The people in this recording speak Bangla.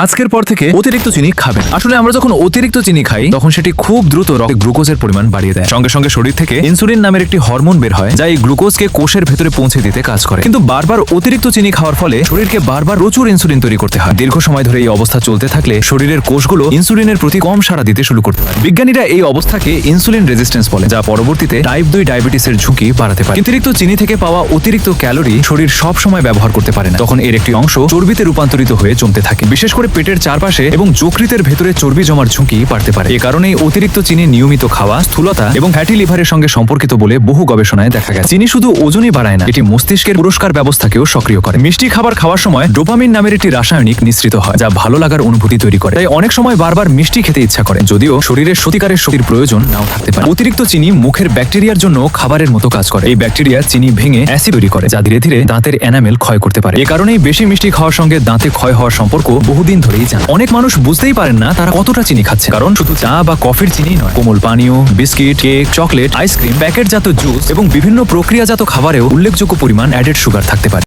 আজকের পর থেকে অতিরিক্ত চিনি খাবেন। আসলে আমরা যখন অতিরিক্ত চিনি খাই তখন সেটি খুব দ্রুত রক্তে গ্লুকোজের পরিমাণ বাড়িয়ে দেয়। সঙ্গে সঙ্গে শরীর থেকে ইনসুলিন নামের একটি হরমোন বের হয় যা এই গ্লুকোজকে কোষের ভেতরে পৌঁছে দিতে কাজ করে। কিন্তু বারবার অতিরিক্ত চিনি খাওয়ার ফলে শরীরকে বারবার প্রচুর ইনসুলিন তৈরি করতে হয়। দীর্ঘ সময় ধরে এই অবস্থা চলতে থাকলে শরীরের কোষগুলো ইনসুলিনের প্রতি কম সাড়া দিতে শুরু করতে পারে। বিজ্ঞানীরা এই অবস্থাকে ইনসুলিন রেজিস্ট্যান্স বলে, যা পরবর্তীতে টাইপ 2 ডায়াবেটিসের ঝুঁকি বাড়াতে পারে। অতিরিক্ত চিনি থেকে পাওয়া অতিরিক্ত ক্যালোরি শরীর সব সময় ব্যবহার করতে পারে না, তখন এর একটি অংশ চর্বিতে রূপান্তরিত হয়ে জমতে থাকে। বিশেষ করে পেটের চারপাশে এবং যকৃতের ভেতরে চর্বি জমার ঝুঁকি বাড়তে পারে। এ কারণেই অতিরিক্ত চিনি নিয়মিত খাওয়া স্থূলতা এবং ফ্যাটি লিভারের সঙ্গে সম্পর্কিত বলে বহু গবেষণায় দেখা গেছে। চিনি শুধু ওজনই বাড়ায় না, এটি মস্তিষ্কের পুরস্কার ব্যবস্থাকেও সক্রিয় করে। মিষ্টি খাবার খাওয়ার সময় ডোপামিন নামের একটি রাসায়নিক নিঃসৃত হয় যা ভালো লাগার অনুভূতি তৈরি করে। তাই অনেক সময় বারবার মিষ্টি খেতে ইচ্ছা করে, যদিও শরীরের সত্যিকারের শক্তির প্রয়োজন নাও থাকতে পারে। অতিরিক্ত চিনি মুখের ব্যাকটেরিয়ার জন্য খাবারের মতো কাজ করে। এই ব্যাকটেরিয়া চিনি ভেঙে অ্যাসিড তৈরি করে, যা ধীরে ধীরে দাঁতের এনামেল ক্ষয় করতে পারে। এ কারণেই বেশি মিষ্টি খাওয়ার সঙ্গে দাঁতে ক্ষয় হওয়ার সম্পর্ক বহুদিন ধরেই জানা। অনেক মানুষ বুঝতেই পারেন না তারা কতটা চিনি খাচ্ছে, কারণ শুধু চা বা কফির চিনি নয়, কোমল পানীয়, বিস্কিট, কেক, চকলেট, আইসক্রিম, প্যাকেটজাত জুস এবং বিভিন্ন প্রক্রিয়াজাত খাবারেও উল্লেখযোগ্য পরিমাণ অ্যাডেড সুগার থাকতে পারে।